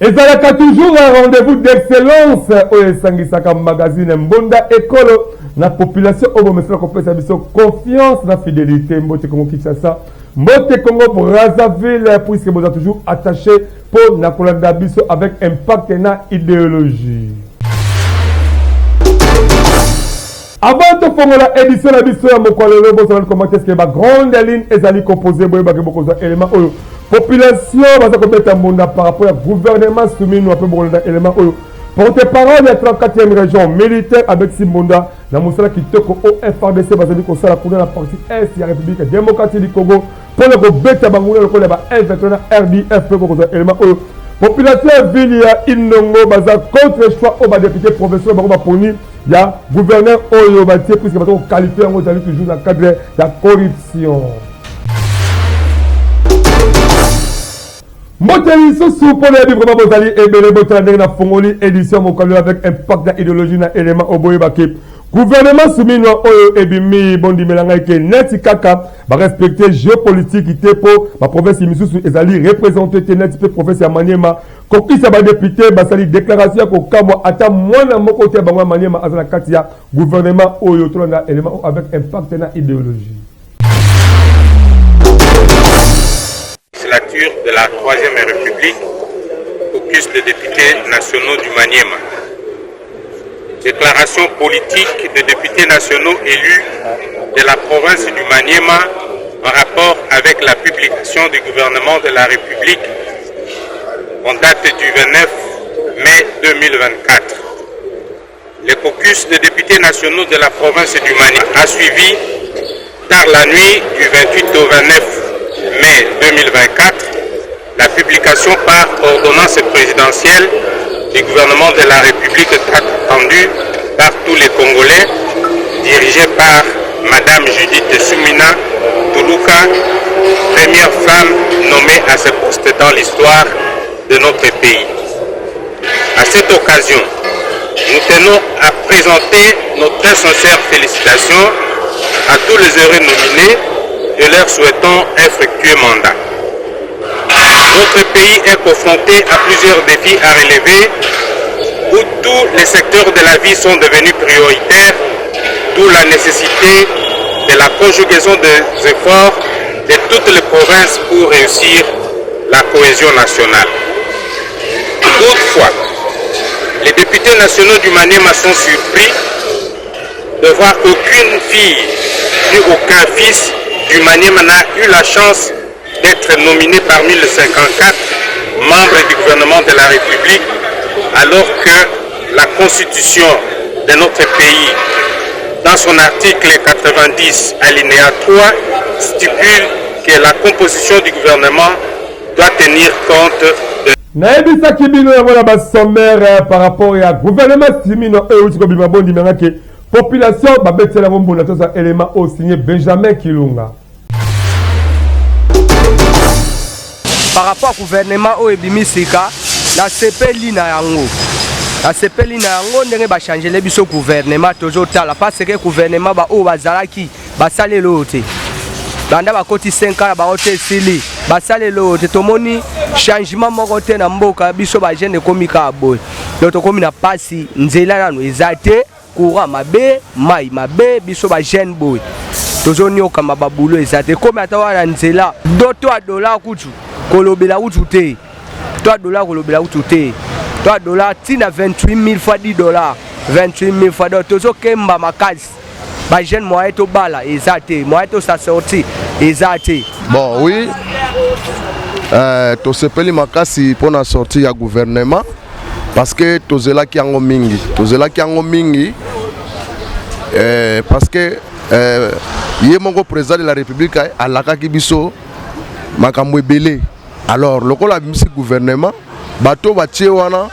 Et ça a toujours un rendez-vous d'excellence au Sangisaka Magazine Mbonda École. La population au moment où on confiance, la fidélité, Mbote Congo Kinshasa, Mbote Congo Brazzaville, puisque vous êtes toujours attaché pour Nakolanda Biso avec impact et idéologie. Avant de faire l'édition de la Biso, je vais commenter ce que la grande ligne est composée de éléments. Population va se commettre par rapport au gouvernement soumis nous appelons élément porte-parole de la 34e région militaire avec Simbonda na Moussala Kitoko au FRDC va se dire que ça la couleur la partie est de la République démocratique du Congo pour le bête bangouna le col F21 RDF pour élément population ville ya Inongo baza contre choix au député professeur Baroba Poni ya gouverneur Oyo Batie puisque va qualifier en toujours dans le cadre de la corruption. Moteli sous pour les livres Bozali et Belebotan na Fongoli édition Mokalo avec impact d'idéologie na élément Oboye Baké. Gouvernement soumis no Oyo Ebimi Bondi Melanga ke neti kaka ba respecter géopolitique ité pour ma province Misusu ezali représenter net pe province ya Maniema kokisa ba député basali déclaration ko kamwa ata mwana moko te bangwa Maniema azala katia gouvernement Oyo tolanda élément avec impact na idéologie. De la 3e République, caucus de députés nationaux du Maniema. Déclaration politique des députés nationaux élus de la province du Maniema en rapport avec la publication du gouvernement de la République en date du 29 mai 2024. Le caucus de députés nationaux de la province du Maniema a suivi tard la nuit du 28 au 29 mai 2024 la publication par ordonnance présidentielle du gouvernement de la République attendue par tous les Congolais, dirigée par Madame Judith Soumina Toulouka, première femme nommée à ce poste dans l'histoire de notre pays. À cette occasion, nous tenons à présenter nos très sincères félicitations à tous les heureux nominés et leur souhaitons un fructueux mandat. Notre pays est confronté à plusieurs défis à relever où tous les secteurs de la vie sont devenus prioritaires, d'où la nécessité de la conjugaison des efforts de toutes les provinces pour réussir la cohésion nationale. Toutefois, les députés nationaux du Maniema sont surpris de voir qu'aucune fille ni aucun fils du Maniema n'a eu la chance d'être nominé parmi les 54 membres du gouvernement de la République, alors que la constitution de notre pays, dans son article 90, alinéa 3, stipule que la composition du gouvernement doit tenir compte de... Naebisa kibino ya mwana sommaire par rapport à gouvernement simino euti bimabondi menake population babetela mbona toza élément au signé Benjamin Kilunga. Par rapport au gouvernement au Ebimisika, la CPLI na yango. La CPLI na yango ndenge ba changer le biso gouvernement toujours tala parce que gouvernement ba o bazalaki ba sale lote. Banda ba koti 5 ans ba hotel sili ba sale lote tomoni changement moko te na mboka biso ba jeune komika boy. Loto komi na pasi nzela nanu ezate courant mabe mai mabe biso ba jeune boy. Tozoni okamba babulo ezate komi atawana nzela do $3 kutu kolobela utute. $3 kolobela utute. $3 tina 28 000 fois $10. 28 000 fois $10. Tozo kemba makasi. Ba jeune moyen to bala ezate, moyen to sa sorti ezate. Bon oui. To sepeli makasi pour na sortie ya gouvernement parce que tozela ki yango mingi. Tozela ki yango mingi parce que yé mongo président de la République alaka ki biso makambo ebele. Alors lokola bimisi gouvernement bato batie wana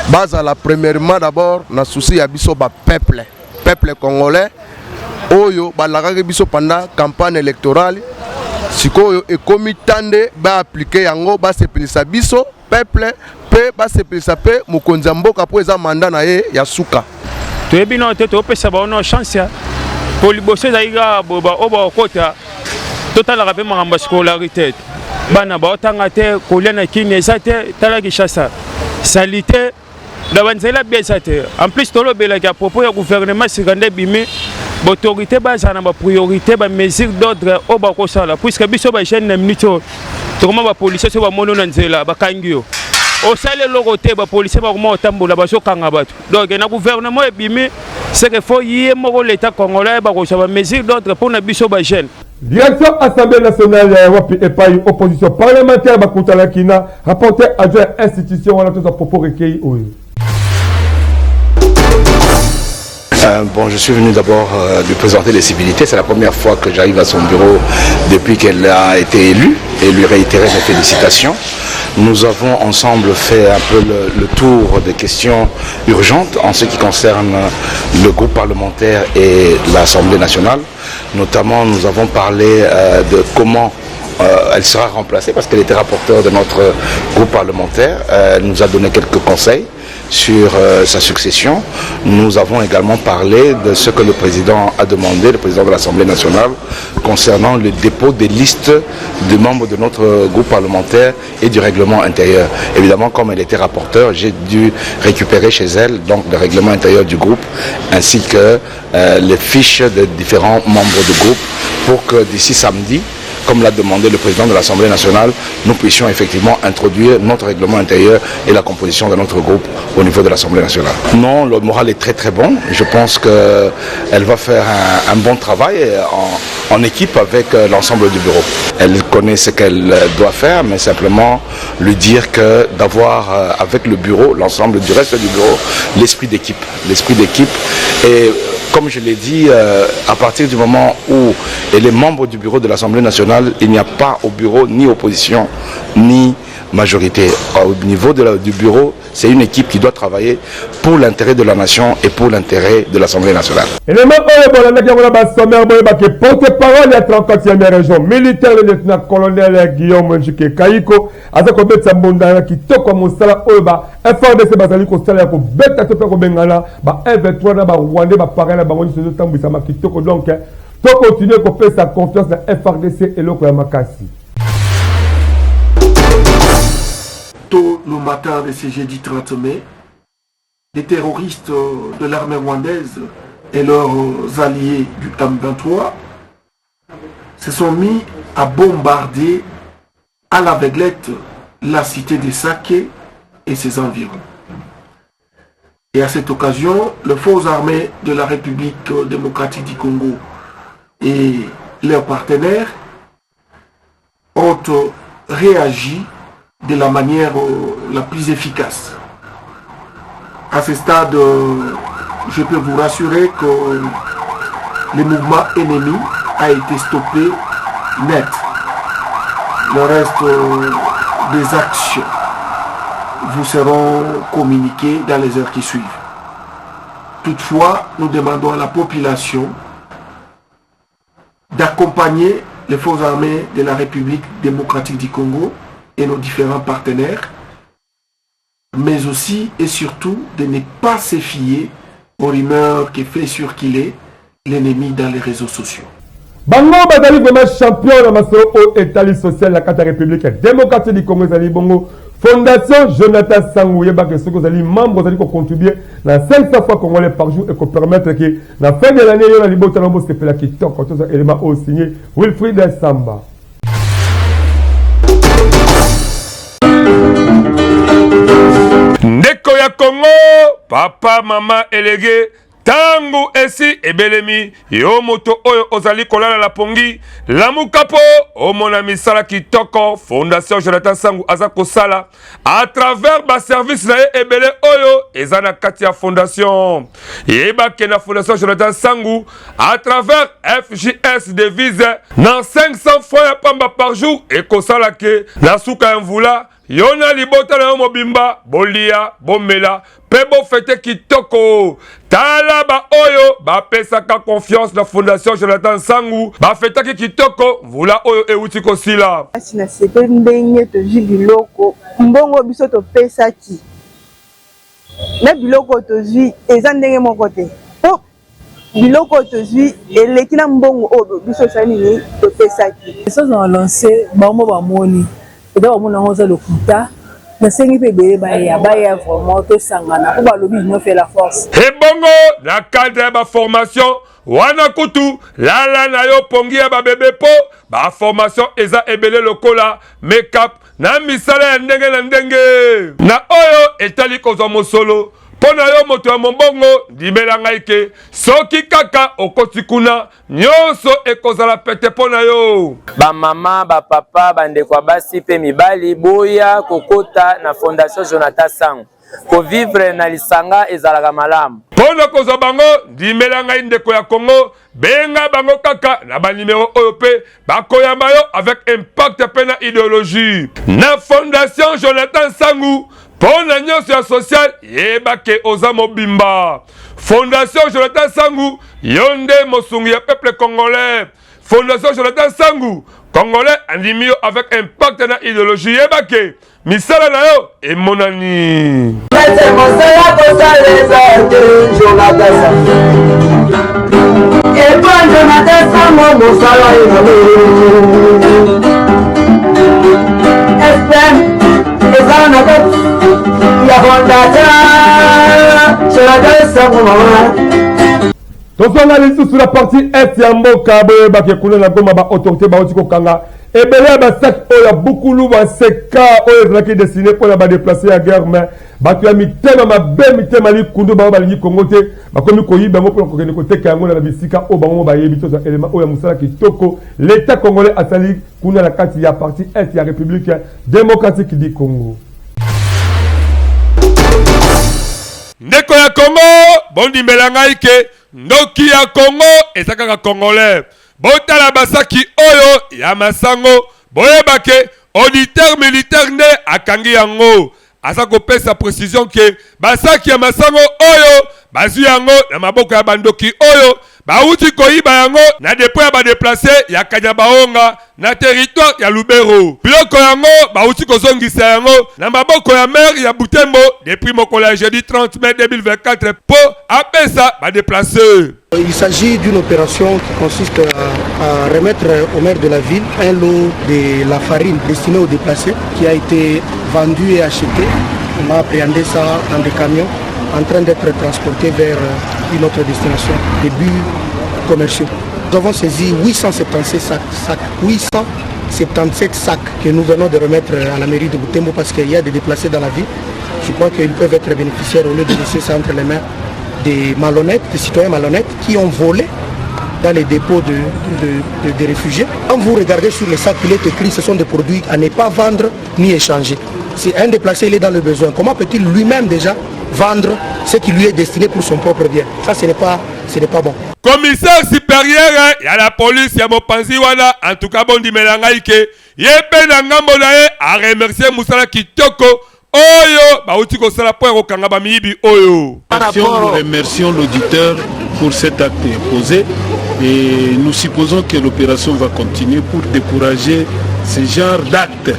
bazala premièrement d'abord na souci ya biso ba peuple congolais oyo balakaki biso pendant campagne électorale sikoyo ekomi tande ba appliquer yango ba sepelisa biso peuple pe ba sepelisa pe mokonzi ya mboka po eza mandat na ye ya suka toyebi no te topesa baono chance ya po liboso ezalika boba oba okota totalaka mpe makambo ya scolarité bana baotanga te kolia na kini eza te tala Kinshasa salite na banzela bia eza te en plus tolobelaki à propos ya gouvernement sika nde bimi baautorité bazala na bapriorité bamesure d'ordre oyo bakosala puisque biso bajeune na minute oyo tokoma bapolisier so bamoni na nzela bakangi yo osali eloko te bapolisier bakoma otambola bazokanga bato donc na gouvernement ebimi seke fo ye moko l'état congolais bakosala bamesure d'ordre mpona biso bajeune. Direction Assemblée nationale ya wapi epai opposition parlementaire bakutalaki na rapporteur adjoint institution wana toza propos recueilli oyo. Bon, je suis venu d'abord lui présenter les civilités. C'est la première fois que j'arrive à son bureau depuis qu'elle a été élue et lui réitérer mes félicitations. Nous avons ensemble fait un peu le tour des questions urgentes en ce qui concerne le groupe parlementaire et l'Assemblée nationale. Notamment, nous avons parlé de comment elle sera remplacée parce qu'elle était rapporteure de notre groupe parlementaire. Elle nous a donné quelques conseils sur sa succession. Nous avons également parlé de ce que le président a demandé, le président de l'Assemblée nationale, concernant le dépôt des listes de membres de notre groupe parlementaire et du règlement intérieur. Évidemment, comme elle était rapporteure, j'ai dû récupérer chez elle donc le règlement intérieur du groupe ainsi que les fiches des différents membres du groupe pour que d'ici samedi, comme l'a demandé le président de l'Assemblée nationale, nous puissions effectivement introduire notre règlement intérieur et la composition de notre groupe au niveau de l'Assemblée nationale. Non, le moral est très très bon. Je pense qu'elle va faire un bon travail en équipe avec l'ensemble du bureau. Elle connaît ce qu'elle doit faire, mais simplement lui dire que d'avoir avec le bureau, l'ensemble du reste du bureau, l'esprit d'équipe. L'esprit d'équipe et comme je l'ai dit, à partir du moment où elle est membre du bureau de l'Assemblée nationale, il n'y a pas au bureau ni opposition, ni majorité. Au niveau du bureau, c'est une équipe qui doit travailler pour l'intérêt de la nation et pour l'intérêt de l'Assemblée nationale. Porte-parole de la 34e région militaire, le lieutenant-colonel Guillaume Njike Kaiko, a fait un qui toque comme Moussala Oba, FRDC Bazali Kostala, pour bêta te faire Bengala, F23 na Rwanda, pareil na Bango, ce temps, Bissama qui toque donc, to continuer à faire sa confiance dans FRDC et l'autre Makassi. Tôt le matin de ce jeudi 30 mai, les terroristes de l'armée rwandaise et leurs alliés du M23 se sont mis à bombarder à l'aveuglette la cité de Sake et ses environs. Et à cette occasion, les forces armées de la République démocratique du Congo et leurs partenaires ont réagi de la manière la plus efficace. À ce stade, je peux vous rassurer que le mouvement ennemi a été stoppé net. Le reste des actions vous seront communiquées dans les heures qui suivent. Toutefois, nous demandons à la population d'accompagner les forces armées de la République démocratique du Congo et nos différents partenaires, mais aussi et surtout de ne pas se fier aux rumeurs qui fait circuler l'ennemi dans les réseaux sociaux. Bango bazali vraiment champion na masolo au état social la carte république démocratique du Congo zali bongo Fondation Jonathan Sangou yeba que ceux qui zali membres zali ko contribuer na 500 fois congolais par jour et ko permettre que na fin de l'année yo na libota na bosse pela ki tok quand ça élément au signé Wilfried Samba. Ndeko ya Congo, papa, mama, elege, tangu esi ebelemi, yo moto oyo ozali kolala la pongi, lamukapo, omona misala kitoko, Fondation Jonathan Sangou azako sala, à travers ba service na ebele oyo, ezana kati ya fondation. Yeba ke na Fondation Jonathan Sangou, à travers FJS devise, nan 500 fois ya pamba par jour, et kosala ke, na suka mvula, yona libota na yo mobimba bolia bomela pe bofete kitoko tala ba oyo bapesaka confiance na fondation Jonathan Sangu bafetaki kitoko mvula oyo euti kosila asi na sepe ndenge tozwi biloko mbongo biso topesaki me biloko tozwi eza ndenge moko te po biloko tozwi eleki na mbongo oyo biso osali nini topesaki soki na lancé bango bamoni eza bamona yango oza lokuta nasengi mpe ebele baya vraiment tosangana po balobi union fait la force ebongo na cadre ya baformation wana kutu lala na yo pongi ya babebe po baformation eza ebele lokola make-up na misala ya ndenge na ndenge na oyo etali kozwa mosolo mpo na yo moto ya mombongo ndimela ngai ke soki kaka okoti kuna nyonso ekozala pete mpo na yo bamama bapapa bandeko basi mpe mibali boya kokota na fondation Jonathan Sangu kovivre na lisanga ezalaka malamu mpo na kozwa bango ndimela ngai ndeko ya Congo benga bango kaka na banimero oyo mpe bakoyamba yo avec impact mpe na idéologie na fondation Jonathan Sangu mpo na nyonso ya social yebake oza mobimba fondation Jonathan Sangu yo nde mosungi ya peuple congolais fondation Jonathan Sangu congolais andimi yo avec impact na idéologie yebake misala na yo emonani tozonga lisusu la partie est ya mboka boyebake kuna na goma baautorité bauti kokanga ebele ya basaki oyo ya bukulu baseka oyo ezalaki destine mpona badeplace ya guerre mais bato ya mitema mabe mitema likundu bango balingi kongo te bakomi koyiba yango mpona kokende koteka yango na bisika oyo bango bayebi toza elema oyo ya mosala kitoko l'état congolais asali kuna na kati ya partie est ya république démocratique du Congo. ndeko ya Congo bondimela ngai ke ndoki ya Congo eza kaka congolais botala basaki oyo ya masango boyebake auditeur militaire nde akangi yango aza kopesa précision ke basaki ya masango oyo bazwi yango na maboko ya bandoki oyo bauti koyiba yango na depo ya badeplace ya Kanyabaonga na territoire ya Lubero biloko yango bauti kozongisa yango na maboko ya maire ya Butembo depuis mokolo ya jeudi 30 mai 2024 po apesa badeplace. Il s'agit d'une opération qui consiste à remettre au maire de la ville un lot de la farine destinée aux déplacés qui a été vendu et acheté. On a appréhendé ça dans des camions en train d'être transporté vers une autre destination, des buts commerciaux. Nous avons saisi 877 sacs que nous venons de remettre à la mairie de Butembo parce qu'il y a des déplacés dans la ville. Je crois qu'ils peuvent être bénéficiaires au lieu de laisser ça entre les mains des malhonnêtes, des citoyens malhonnêtes qui ont volé dans les dépôts des réfugiés. Quand vous regardez sur les sacs, il est écrit que ce sont des produits à ne pas vendre ni échanger. Si un déplacé il est dans le besoin, comment peut-il lui-même déjà vendre ce qui lui est destiné pour son propre bien? Ça, ce n'est pas bon. Commissaire supérieur ya la police ya mopanzi wana en tout cas bondi melangaike yebe na ngambo na ye a remercier musala kitoko oyo bauti kosala po kokanga ba miyibi oyo. Nous remercions l'auditeur pour cet acte posé et nous supposons que l'opération va continuer pour décourager ce genre d'actes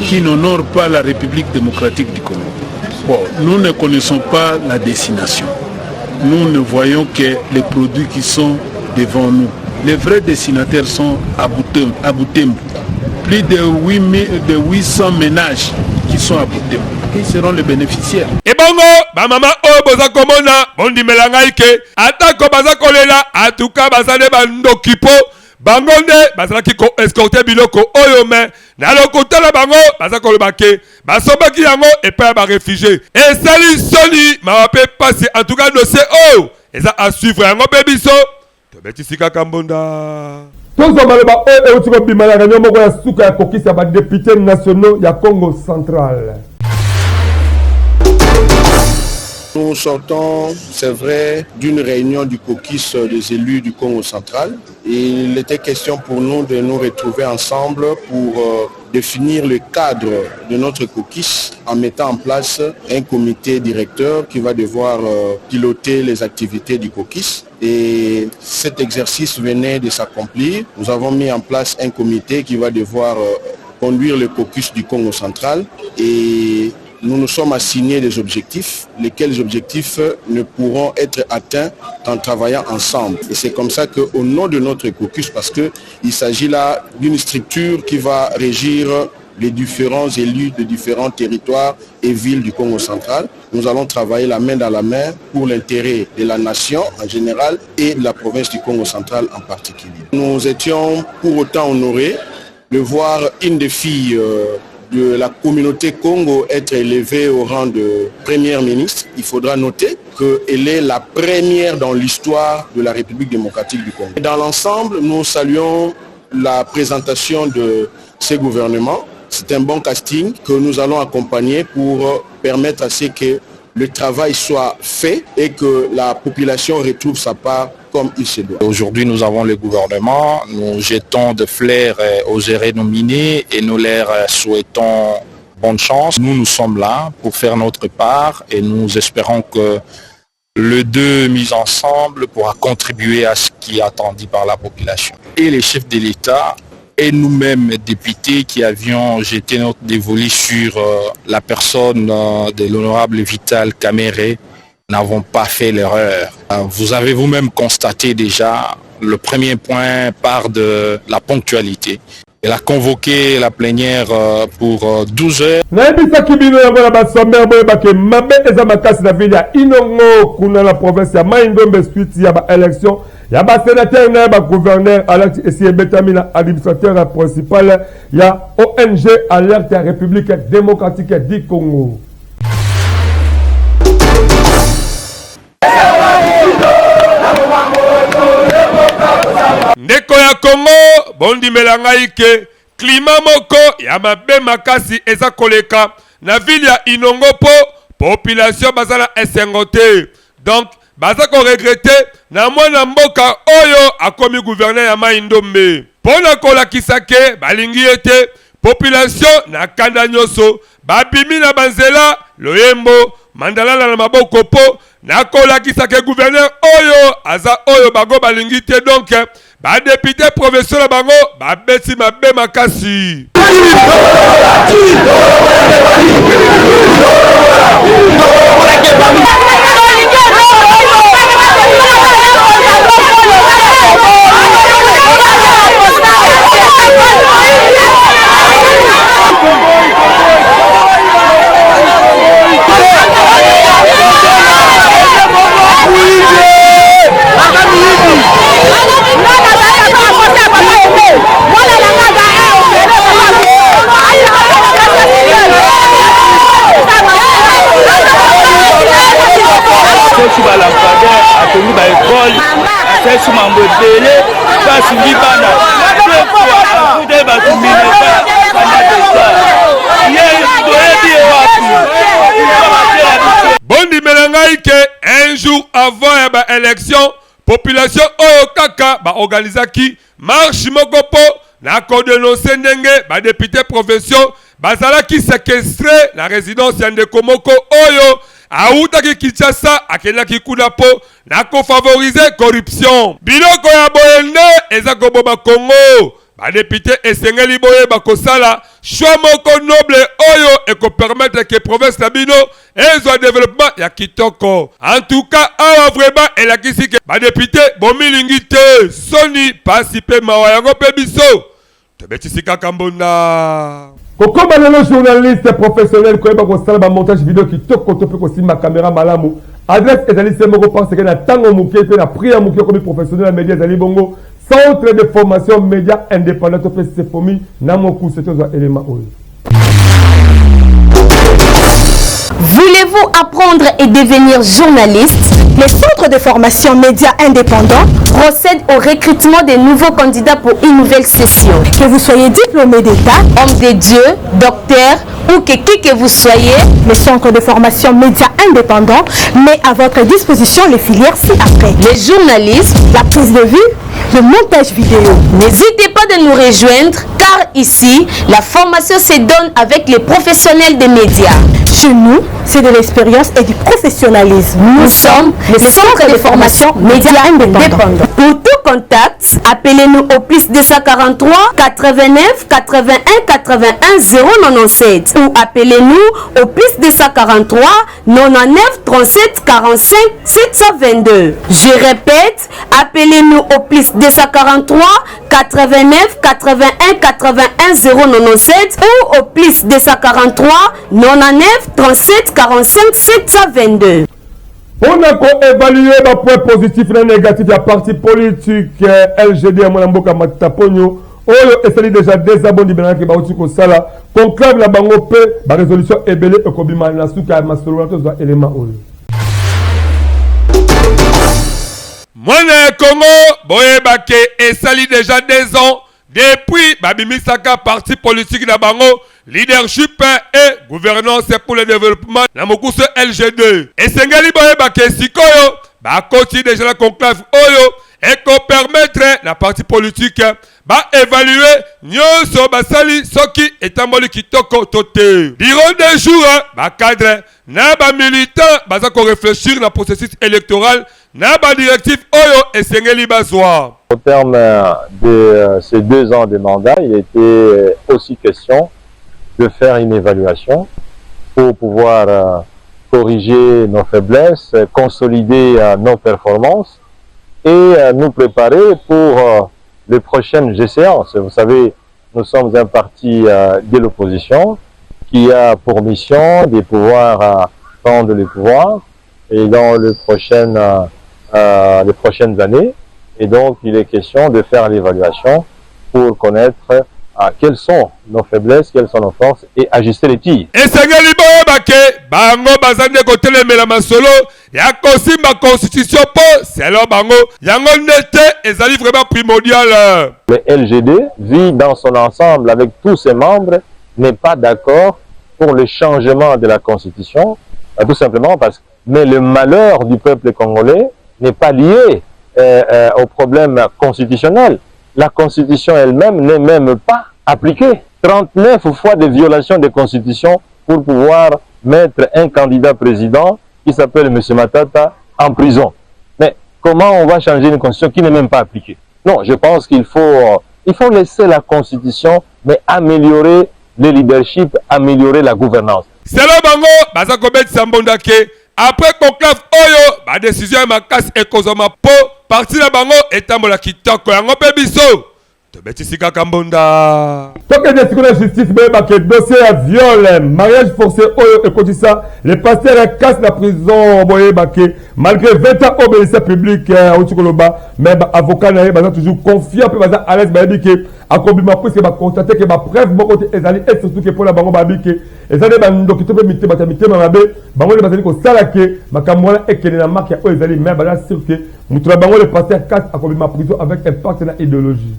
qui n'honorent pas la République démocratique du Congo. Bon, nous ne connaissons pas la destination. Nous ne voyons que les produits qui sont devant nous. Les vrais destinataires sont à Butembo. Plus de 800 ménages qui sont à Butembo. Ils seront les bénéficiaires. Et bongo, ba mama o boza komona, bondi melangaike, atako baza kolela, en tout cas bazane bandokipo, bangonde bazalaki ko escorter biloko oyo me, na lokotala bango baza kolobake, basobaki yango epa ba réfugié. Et sali soni, ma pe passer en tout cas dossier oh, eza à suivre yango bebiso. Tobetisika kambonda. Tozo maloba oyo euti kobima na réunion moko ya suka ya kokisi ya badéputés nationaux ya Congo central. Nous sortons, c'est vrai, d'une réunion du caucus des élus du Congo central. Il était question pour nous de nous retrouver ensemble pour définir le cadre de notre caucus en mettant en place un comité directeur qui va devoir piloter les activités du caucus. Et cet exercice venait de s'accomplir. Nous avons mis en place un comité qui va devoir conduire le caucus du Congo central et nous nous sommes assignés des objectifs, lesquels objectifs ne pourront être atteints qu'en travaillant ensemble. Et c'est comme ça qu'au nom de notre caucus, parce qu'il s'agit là d'une structure qui va régir les différents élus de différents territoires et villes du Congo central, nous allons travailler la main dans la main pour l'intérêt de la nation en général et de la province du Congo central en particulier. Nous étions pour autant honorés de voir une des filles de la communauté Congo être élevée au rang de première ministre. Il faudra noter qu'elle est la première dans l'histoire de la République démocratique du Congo. Et dans l'ensemble, nous saluons la présentation de ces gouvernements. C'est un bon casting que nous allons accompagner pour permettre à ce que le travail soit fait et que la population retrouve sa part comme il se doit. Aujourd'hui, nous avons le gouvernement, nous jetons de fleurs aux gérés nominés et nous leur souhaitons bonne chance. Nous sommes là pour faire notre part et nous espérons que le deux mis ensemble pourra contribuer à ce qui est attendu par la population. Et les chefs de l'État et nous-mêmes, députés, qui avions jeté notre dévolu sur la personne de l'honorable Vital Kamerhe, n'avons pas fait l'erreur. Vous avez vous-même constaté déjà, le premier point part de la ponctualité. Elle a convoqué la plénière pour 12 heures. Il y a un sénateur, il y a un gouverneur, il y a un administrateur principal, il y a ONG Alerte République démocratique du Congo. Ndeko ya Congo, bondi melangai ke climat moko ya mabe makasi eza koleka na ville ya Inongo po population bazala esengote. Donc baza ko regretter na mwana mboka oyo akomi gouverneur ya Mai-Ndombe. Pona kolakisa ke balingi ete population na kanda nyoso babimi na banzela loyembo mandalala na maboko po na kolakisa ke gouverneur oyo aza oyo bago balingi te. Donc ba député provincial bango ba beti mabe makasi. Bondi melangai ke un jour avant la élection, population oyo kaka ba organisaki marche mokopo na ko dénoncer ndenge ba député provinciaux bazala ki séquestré la résidence ya ndeko moko oyo autaki Kinshasa akendaki kuna po na ko favoriser corruption. Biloko ya boyende eza ko boba Congo. Ba député esengeli boye bakosala choix moko noble oyo et ko permettre que province na bino ezo développement ya kitoko. En tout cas, awa vraiment elakisi ke ba député bomilingi te soni pasipe mawa yango pe biso. Tobetisi kaka mbonda. Kokoma lelo journaliste professionnel koyeba kosala ba montage vidéo kitoko to pe kosimba caméra malamu. Adresse ezali semoko parce que na tango muke pe na priya muke comme professionnel à média ezali bongo. Centre de formation média indépendant to pe sefomi na moku c'est un élément oyo. Voulez-vous apprendre et devenir journaliste? Les centres de formation médias indépendants procèdent au recrutement des nouveaux candidats pour une nouvelle session. Que vous soyez diplômé d'État, homme de Dieu, docteur ou qui que vous soyez, les centres de formation médias indépendants met à votre disposition les filières ci-après. Les journalistes, la prise de vue, le montage vidéo. N'hésitez pas de nous rejoindre car ici, la formation se donne avec les professionnels des médias. Chez nous, c'est de l'expérience et du professionnalisme. Nous sommes les centres de formation médias indépendants. Pour tout contact, appelez-nous au plus 243 89 81 81 097 ou appelez-nous au plus 243 99 37 45 722. Je répète, appelez-nous au plus 243 89 81 81 097 ou au plus 243 99 37 45 722. On a évalué les points positifs et négatifs de la partie politique LGD à Mwanamboka Mataponyo. Oyo esali déjà désabonné bien que bauti ko sala conclave la bango pe ba résolution ebele ekobima na suka masolo to za élément oyo. Mwana Congo boyeba ke esali déjà 2 ans depuis babimisaka parti politique na bango leadership et gouvernance pour le développement na mokuso LG2 esengeli boyeba ke sikoyo ba koti déjà la conclave oyo et qu'on permettre la partie politique ba évaluer nyonso basali soki etamboli kitoko tote durant 2 jours ba cadre na ba militant baza ko réfléchir na processus électoral na ba directif oyo esengeli bazwa. Au terme de ces 2 ans de mandat, il était aussi question de faire une évaluation pour pouvoir corriger nos faiblesses, consolider nos performances et nous préparer pour les prochaines échéances. Vous savez, nous sommes un parti de l'opposition qui a pour mission de pouvoir prendre le pouvoir et dans les prochaines années. Et donc, il est question de faire l'évaluation pour connaître quelles sont nos faiblesses, quelles sont nos forces et ajuster les tirs. Et bango bazande kotelemela masolo ya kosimba constitution po selon bango yango nete ezali vraiment primordial. Le LGD vit dans son ensemble avec tous ses membres n'est pas d'accord pour le changement de la constitution, tout simplement parce que mais le malheur du peuple congolais n'est pas lié au problème constitutionnel. La constitution elle-même n'est même pas appliquée. 39 fois de violation de constitution pour pouvoir mettre un candidat président qui s'appelle M. Matata en prison. Mais comment on va changer une constitution qui n'est même pas appliquée? Non, je pense qu'il faut laisser la constitution, mais améliorer le leadership, améliorer la gouvernance. C'est là bango, baza kobet sambondake. Après conclave oyo, ba décision ya makasi ekozoma po parti la bango etambola kitoko yango pe biso. Tobetisi kaka mbonda. Toke de la justice beba que dossier à viol, mariage forcé oyo ekotisa, les pasteurs cassent la prison boye baké malgré 20 ans obéissance publique au Tikoloba, mais avocat na baza toujours confiant pe baza à l'aise ba que akobima puisque ba constater que ba preuve boko ezali et surtout que pour la bango ba bike ezali ba ndokito pe mité batamité mabe bango le bazali ko sala ke makamwana ekene na marque oyo ezali mais baza sûr que mutu la bango le pasteur casse akobima prison avec un partenaire idéologie.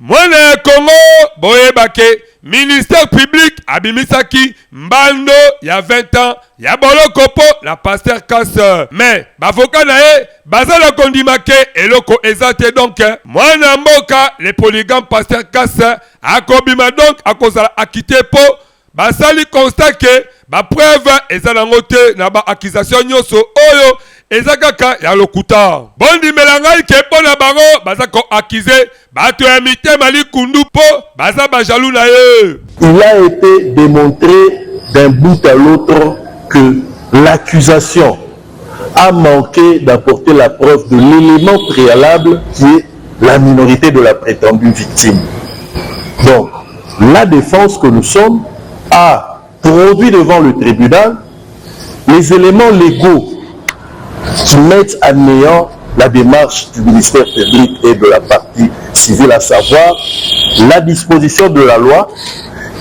Mwana Congo boyebake ministère public abimisaki mbando ya 20 ans ya boloko po la pasteur casse mais bavoka na ye bazala kondimake eloko ezate donc mwana mboka le polygame pasteur casse akobima donc akozala akite po basali constat ke ba preuve ezanango te na ba accusation nyonso oyo ezakaka ya lokuta bondi melangai ke pona bango bazako accuser bato ya mitema likundu po baza ba jaloux na ye. Il a été démontré d'un bout à l'autre que l'accusation a manqué d'apporter la preuve de l'élément préalable qui est la minorité de la prétendue victime. Donc, la défense que nous sommes a produit devant le tribunal les éléments légaux qui mettent à néant la démarche du ministère public et de la partie civile, à savoir la disposition de la loi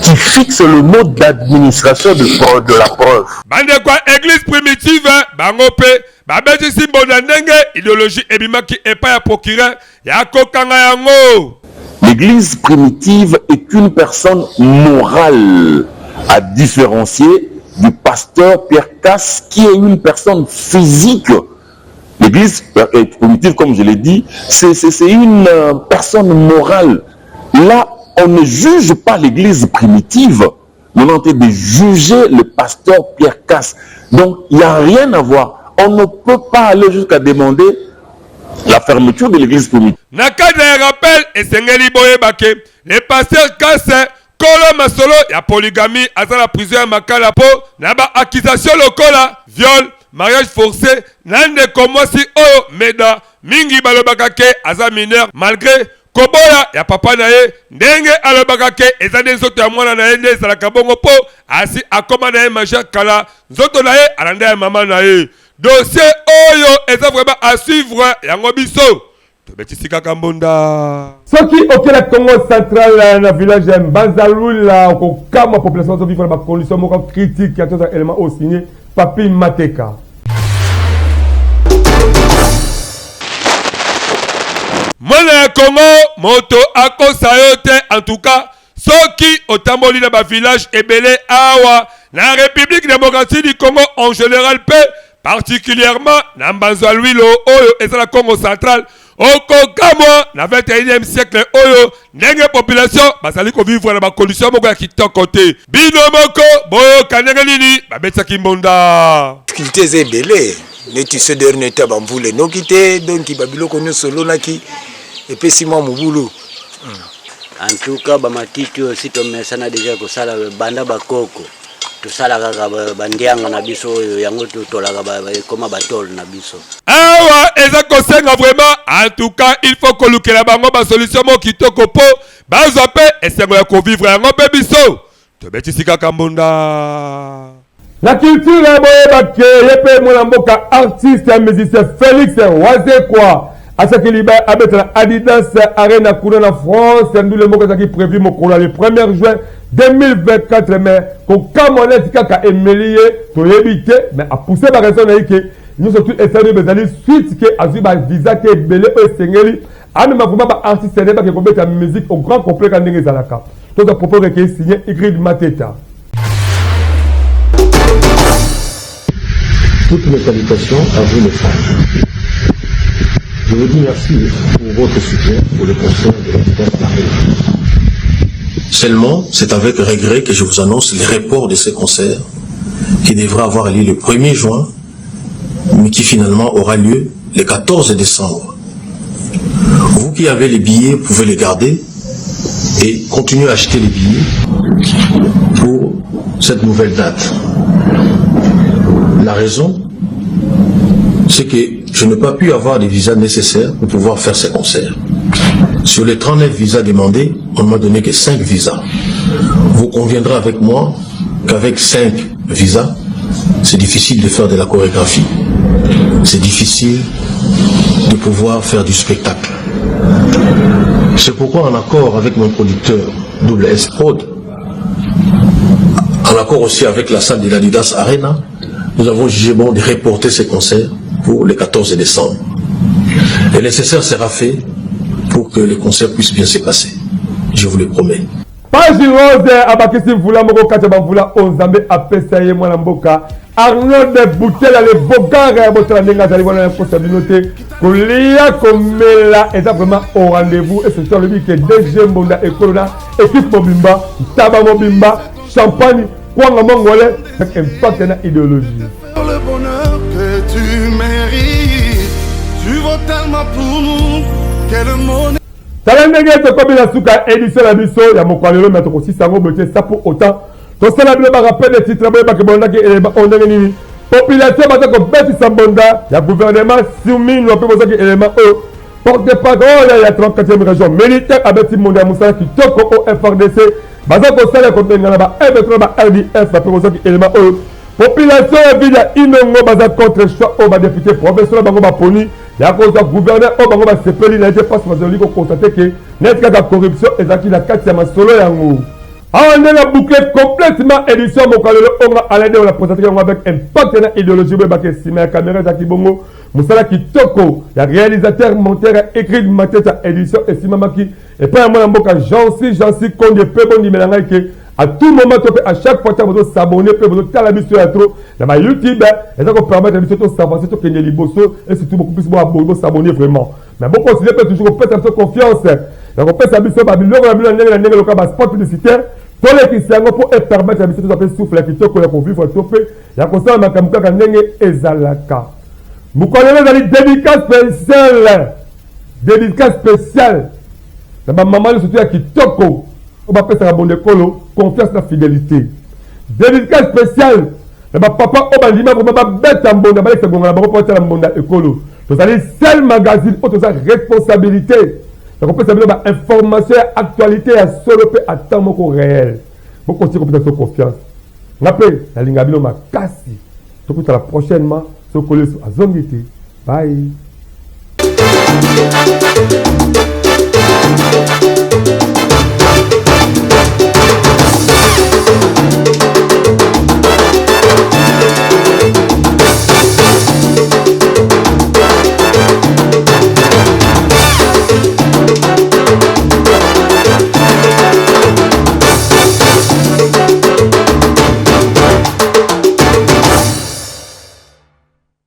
qui fixe le mode d'administration de la preuve. bango pe babetisi mbonda ndenge idéologie ebimaki epai ya procureur ya kokanga yango. L'église primitive est une personne morale à différencier du pasteur Pierre Casse qui est une personne physique. L'église primitive, comme je l'ai dit, c'est une personne morale. Là, on ne juge pas l'église primitive, mais on est en train de juger le pasteur Pierre Casse. Donc, il n'y a rien à voir. On ne peut pas aller jusqu'à demander la fermeture de l'église primitive. Nakada rappel et Sengeli Boyebake, le pasteur Casse, Kolo Masolo, ya polygamie, à la prison Makala po, naba accusation lokola, viol, mariage forcé, nande komosi oyo, meda, mingi balobakake, aza mineur, malgré Koboya, ya papa nae, ndenge alobakake, ezande nzoto ya mwana nae, nde salaka bongo po, asi akoma nae majeur kala, nzoto nae, alande ya mama nae. Dossier oyo, eza vraiment à suivre, yango biso. Tobetisika Kambonda. Soki okela Congo central na village ya Mbanzalula ko kama population zo vivre ba condition moko critique ya toza élément au signé Papi Mateka. Mwana ya Congo moto akosa yote en tout cas soki otamboli na ba village ebele awa na République démocratique du Congo en général pe particulièrement na Mbanzalula oyo eza la Congo central. Okokamwa na 21e siècle oyo ndenge population basali ko vivre na ba condition moko ya kitoko te. Bino moko boyo kanenge nini babetaki mbonda. Difficulté zebele neti ce dernier temps bambule nokite donc babiloko nyosolo naki epesi mwa mubulu. En tout cas ba matiti aussi to mesana déjà ko sala banda bakoko. To sala kaka bandianga na biso oyo yango to tolaka ba koma batol na biso. Awa eza kosenga vraiment en tout cas il faut que lukela bango ba solution mo kitoko po bazo pe esengo ya ko vivre yango pe biso. To betisika Kambonda. La culture ya boyebake yepe mwana mboka artiste et musicien Félix Wazekwa asaki liba abeta Adidas Arena kuna na France ndule moko zaki prévu mokolo le 1er juin 2024 mais ko kamone kaka emelie to yebite mais a pousser ba raison na yike nous surtout essayer bezali suite que azu ba visa ke belé o sengeli anu makuma ba artiste ne ba ke kobeta musique au grand complet kan ndenge zalaka to za propos que signé Ingrid Mateta. Toutes mes salutations à vous les femmes. Je vous dis merci pour votre soutien pour le concert de l'Adidas Arena. Seulement, c'est avec regret que je vous annonce le report de ce concert qui devra avoir lieu le 1er juin, mais qui finalement aura lieu le 14 décembre. Vous qui avez les billets, pouvez les garder et continuer à acheter les billets pour cette nouvelle date. La raison, c'est que je n'ai pas pu avoir les visas nécessaires pour pouvoir faire ces concerts. Sur les 39 visas demandés, on ne m'a donné que 5 visas. Vous conviendrez avec moi qu'avec 5 visas, c'est difficile de faire de la chorégraphie. C'est difficile de pouvoir faire du spectacle. C'est pourquoi en accord avec mon producteur Double S Prod, en accord aussi avec la salle de l'Adidas Arena, nous avons jugé bon de reporter ces concerts pour le 14 décembre. Le nécessaire sera fait pour que les concerts puissent bien se passer. Je vous le promets. Page rose abakisi mvula moko kati bamvula onzambe apesa ye mwana mboka Arnaud de Boutela le bogara ya botala ndenge azali wana ya kosa bino te kolia komela eza vraiment au rendez-vous et c'est sur le but que DG Mbonda ekolona équipe mobimba taba mobimba champagne kwanga mongole avec impact na idéologie. Le bonheur que tu mérites, tu vaux tellement pour nous que le monde. Tala ndenge tokobi na suka édition la biso ya mokwalelo mais tokosisa ngo bote ça pour autant tosala bino ba rappel de titre boye bakebondaki eleba ondenge nini population batako betisa mbonda ya gouvernement soumis no pe bozaki élément o porte-parole ya 34e région militaire abeti mbonda ya musala kitoko au FRDC bazako sala ko bengana ba M3 ba RDF pe bozaki élément o population ya ville ya Inongo baza contre choix au ba député professionnel bango ba poni ya koza gouverneur o bango ba sepeli na été passe bazoli ko constater que net ka corruption ezaki na kati ya masolo yango On a bouclé complètement édition Mokalelo, on a allé dans la présentation avec impact et idéologie, la caméra Jackie Bongo, Moussala Kitoko, le réalisateur, monteur, écrit Mateta édition et Simamaki, et pas un mot en boca, Jansi, qu'on est peu bon, à tout moment, à chaque fois, vous s'abonner, vous avez la mission dans ma YouTube, et ça vous permet de s'avancer, de gagner les bossos, et surtout beaucoup plus de s'abonner vraiment. Mais bon, continuez toujours, faites un peu confiance. Donc, on peut s'abonner, le spot publicitaire. Pour les Christians, pour permettre à M. de souffler, qui toque pour vivre, il y a comme ça, ma campagne à Nenge Ezalaka. Vous connaissez les dédicaces spéciales. Dédicaces spéciales. Ma maman, surtout, qui toque, on va faire ça à bon écolo, confiance la fidélité. Dédicace spéciale. Ma papa, on va dire, on va bête en bon, on va faire un bon écolo. Vous allez seul magazine, vous avez responsabilité. Donc on peut savoir information, actualité, à solo à temps réel. Vous continuez à faire confiance. Rappelez, la ligne abino ma cassi. Donc à la prochainement, sur Zongiti. Bye.